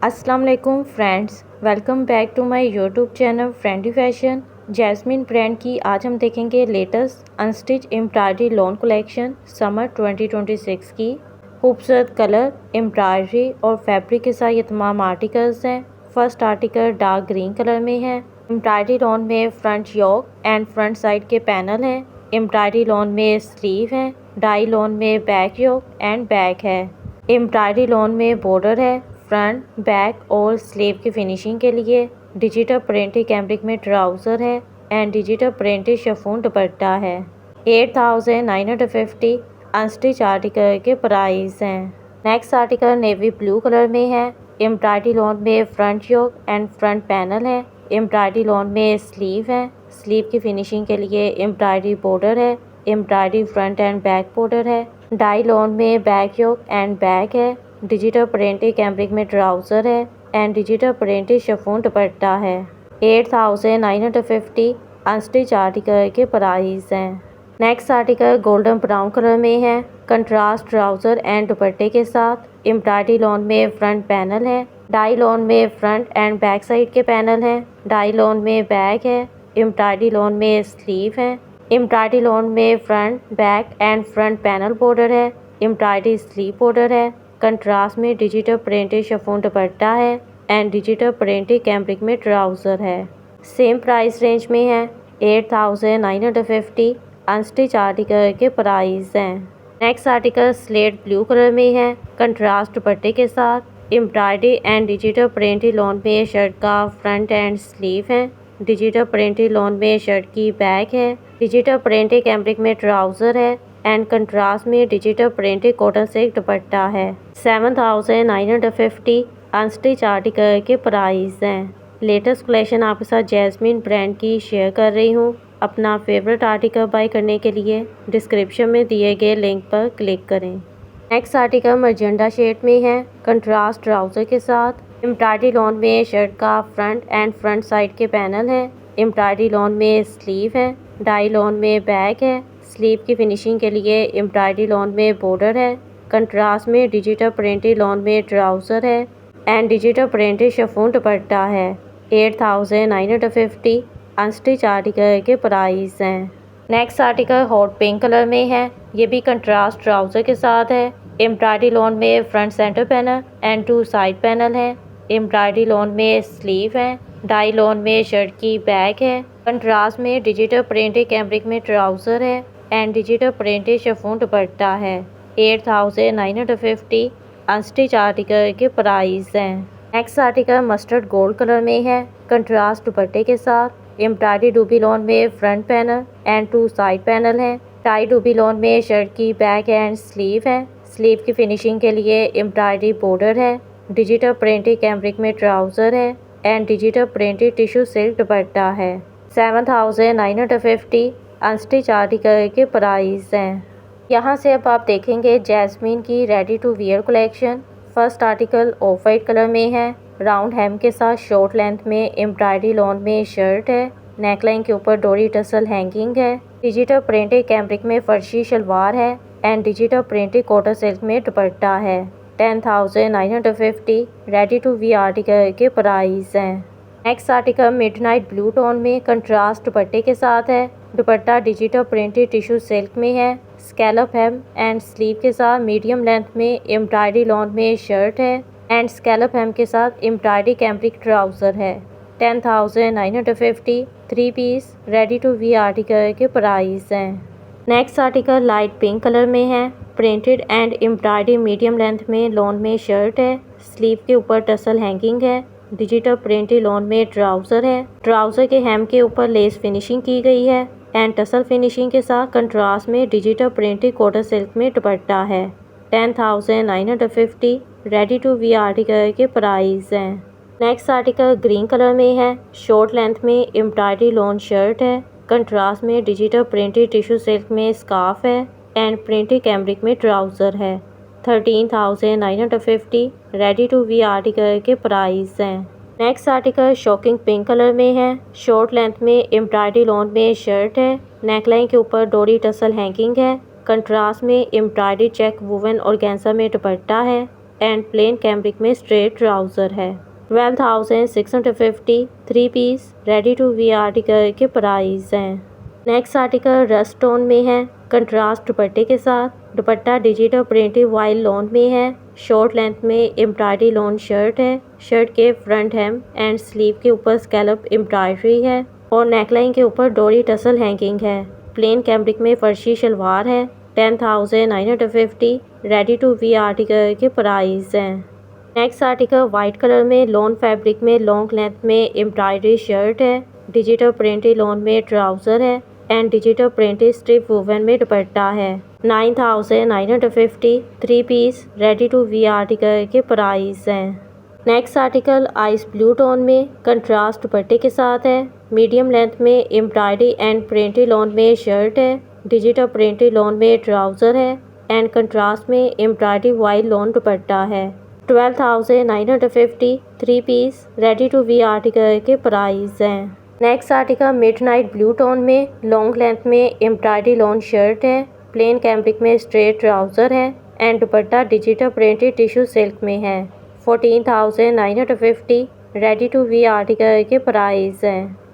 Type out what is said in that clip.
अस्सलाम वालेकुम friends, welcome back to my YouTube channel Friendy Fashion. Jasmine brand की आज हम देखेंगे latest unstitch embroidery lawn collection summer 2026 की। खूबसूरत कलर, एम्ब्रॉयडरी और फैब्रिक के साथ ये तमाम आर्टिकल्स हैं। First article dark green colour में है। एम्ब्रॉयडरी लॉन में front yoke and front side के पैनल हैं। एम्ब्रॉयडरी लॉन में स्लीव है। डाई लॉन में बैक योक एंड बैक है। एम्ब्रॉयडरी लॉन में बॉर्डर है। फ्रंट, बैक और स्लीव की फिनिशिंग के लिए डिजिटल प्रिंटेड कैम्ब्रिक में ट्राउज़र है and digital printed chiffon dupatta है। 8950 अनस्टिच आर्टिकल के प्राइस हैं। Next article navy blue colour में है। एम्ब्रॉयडरी लॉन में front yoke and front panel है। एम्ब्रॉयडरी लॉन में स्लीव है। स्लीव की फिनिशिंग के लिए एम्ब्रॉयडरी बॉर्डर है। Embroidery front and back border है। डाई लॉन में बैक योक एंड बैक है। डिजिटल प्रिंटेड कैम्ब्रिक में ट्राउज़र है and digital printed chiffon dupatta है। 8950 अनस्टिच आर्टिकल के प्राइस हैं। Next article golden brown colour में है। कंट्रास्ट ट्राउज़र एंड दुपट्टे के साथ। एम्ब्रॉयडरी लॉन में फ्रंट पैनल है। डाई लॉन में फ्रंट एंड बैक साइड के पैनल हैं। डाई लॉन में बैक है। एम्ब्रॉयडरी लॉन में स्लीव है। एम्ब्रॉयडरी लॉन में front, back and front panel border है। एम्ब्रॉयडरी स्लीव बॉर्डर है। कंट्रास्ट में डिजिटल प्रिंटेड शिफॉन दुपट्टा है एंड डिजिटल प्रिंटेड कैम्ब्रिक में ट्राउज़र है। सेम प्राइस रेंज में है। 8950 अनस्टिच आर्टिकल के प्राइस हैं। Next article slate blue colour में है। कंट्रास्ट दुपट्टे के साथ। Embroidery and digital printed lawn में शर्ट का फ्रंट एंड स्लीव है। डिजिटल प्रिंटेड लॉन में शर्ट की बैक है। डिजिटल प्रिंटेड कैम्ब्रिक में ट्राउज़र है एंड कंट्रास्ट में डिजिटल प्रिंटेड कॉटन सिल्क दुपट्टा है। 7950 अनस्टिच आर्टिकल के प्राइस हैं। लेटेस्ट कलेक्शन आपके साथ जैस्मिन ब्रांड की शेयर कर रही हूँ। अपना फेवरेट आर्टिकल बाय करने के लिए डिस्क्रिप्शन में दिए गए लिंक पर क्लिक करें। नेक्स्ट आर्टिकल मजेंडा शेड में है। कंट्रास्ट ट्राउज़र के साथ। एम्ब्रॉयडरी लॉन में शर्ट का फ्रंट एंड फ्रंट साइड के पैनल है। एम्ब्रॉयडरी लॉन में स्लीव है। डाई लॉन में बैक है। स्लीव की फिनिशिंग के लिए एम्ब्रॉयडरी लॉन में बॉर्डर है। कंट्रास्ट में डिजिटल प्रिंटेड लॉन में ट्राउज़र है and digital printed chiffon dupatta है। 8950 अनस्टिच आर्टिकल के प्राइस हैं। Next article hot pink colour में है। ये भी कंट्रास्ट ट्राउज़र के साथ है। एम्ब्रॉयडरी लॉन में front centre panel and 2 side panel है। एम्ब्रॉयडरी लॉन में स्लीव है। डाई लॉन में शर्ट की बैक है। कंट्रास्ट में डिजिटल प्रिंटेड कैम्ब्रिक में ट्राउज़र है and digital printed chiffon dupatta है। 8950 अनस्टिच आर्टिकल के प्राइस हैं। Next article mustard gold colour में है। कंट्रास्ट दुपट्टे के साथ। एम्ब्रॉयडरी डूबी लॉन में front panel and 2 side panel हैं। टाई डूबी लॉन में शर्ट की बैक एंड स्लीव है। स्लीव की फिनिशिंग के लिए एम्ब्रॉयडरी बॉर्डर है। डिजिटल प्रिंटेड कैम्ब्रिक में ट्राउज़र है and digital printed tissue silk दुपट्टा है। 7950 अनस्टिच आर्टिकल के प्राइस हैं। यहाँ से अब आप देखेंगे जैस्मिन की ready to wear collection. First article off white colour में है। राउंड हेम के साथ शॉर्ट लेंथ में एम्ब्रॉयडरी लॉन में शर्ट है। नेकलाइन के ऊपर डोरी टसल हैंगिंग है। डिजिटल प्रिंटेड कैम्ब्रिक में फर्शी शलवार है and digital printed cotton silk में दुपट्टा है। 10950 रेडी टू वियर आर्टिकल के प्राइस हैं। Next article midnight blue tone में कंट्रास्ट दुपट्टे के साथ है। Dupatta digital printed tissue silk में है। स्कैलप हेम एंड स्लीव के साथ मीडियम लेंथ में एम्ब्रॉयडरी लॉन में शर्ट है एंड स्कैलप हेम के साथ एम्ब्रॉयडरी कैम्ब्रिक ट्राउज़र है। 10950 3 piece ready to wear article के प्राइस हैं। Next article light pink colour में है। Printed and embroidery medium length में लॉन में शर्ट है। स्लीव के ऊपर टसल हैंगिंग है। डिजिटल प्रिंटेड लॉन में ट्राउज़र है। ट्राउज़र के हेम के ऊपर लेस फिनिशिंग की गई है एंड टसल फिनिशिंग के साथ कंट्रास्ट में डिजिटल प्रिंटेड कॉटन सिल्क में दुपट्टा है। 10950 रेडी टू वियर आर्टिकल के प्राइस हैं। नेक्स्ट आर्टिकल ग्रीन कलर में है। शॉर्ट लेंथ में एम्ब्रॉयडरी लॉन शर्ट है। कंट्रास्ट में डिजिटल प्रिंटेड टिश्यू सिल्क में स्कार्फ है एंड प्रिंटेड कैम्ब्रिक में ट्राउज़र है। 13950 रेडी टू वियर आर्टिकल के प्राइस हैं। Next article shocking pink colour में है। शॉर्ट लेंथ में एम्ब्रॉयडरी लॉन में शर्ट है। नेकलाइन के ऊपर डोरी टसल हैंगिंग है। कंट्रास्ट में एम्ब्रॉयडरी चेक वुवन ऑर्गेन्जा में दुपट्टा है। एंड प्लेन कैम्ब्रिक में स्ट्रेट ट्राउज़र है। 12,650 3 piece ready to wear article के प्राइस हैं। नेक्स्ट आर्टिकल रस्ट टोन में है, कंट्रास्ट दुपट्टे के साथ। Dupatta digital printed voile lawn में है। शॉर्ट लेंथ में एम्ब्रॉयडरी लॉन शर्ट है। शर्ट के फ्रंट हेम एंड स्लीव के ऊपर स्कैलप एम्ब्रॉयडरी है और नेकलाइन के ऊपर डोरी टसल हैंगिंग है। प्लेन कैम्ब्रिक में फर्शी शलवार है। 10,950 रेडी टू वियर आर्टिकल के प्राइस हैं। नेक्स्ट आर्टिकल वाइट कलर में लॉन फैब्रिक में लॉन्ग लेंथ में एम्ब्रॉयडरी शर्ट है। डिजिटल प्रिंटेड लॉन में ट्राउज़र है and digital printed strip woven में दुपट्टा है। 9,950 3 piece ready to wear article के प्राइस हैं। Next article ice blue tone में कंट्रास्ट दुपट्टे के साथ है। मीडियम लेंथ में एम्ब्रॉयडरी एंड प्रिंटेड लॉन में शर्ट है। डिजिटल प्रिंटेड लॉन में ट्राउज़र है एंड कंट्रास्ट में एम्ब्रॉयडरी वाइट लॉन दुपट्टा है। 12,950 3 piece ready to wear article के प्राइस हैं। Next article midnight blue tone में लॉन्ग लेंथ में एम्ब्रॉयडरी लॉन शर्ट है। प्लेन कैम्ब्रिक में स्ट्रेट ट्राउज़र है and dupatta digital printed tissue silk में है। 14,950 रेडी टू वियर आर्टिकल के प्राइस हैं।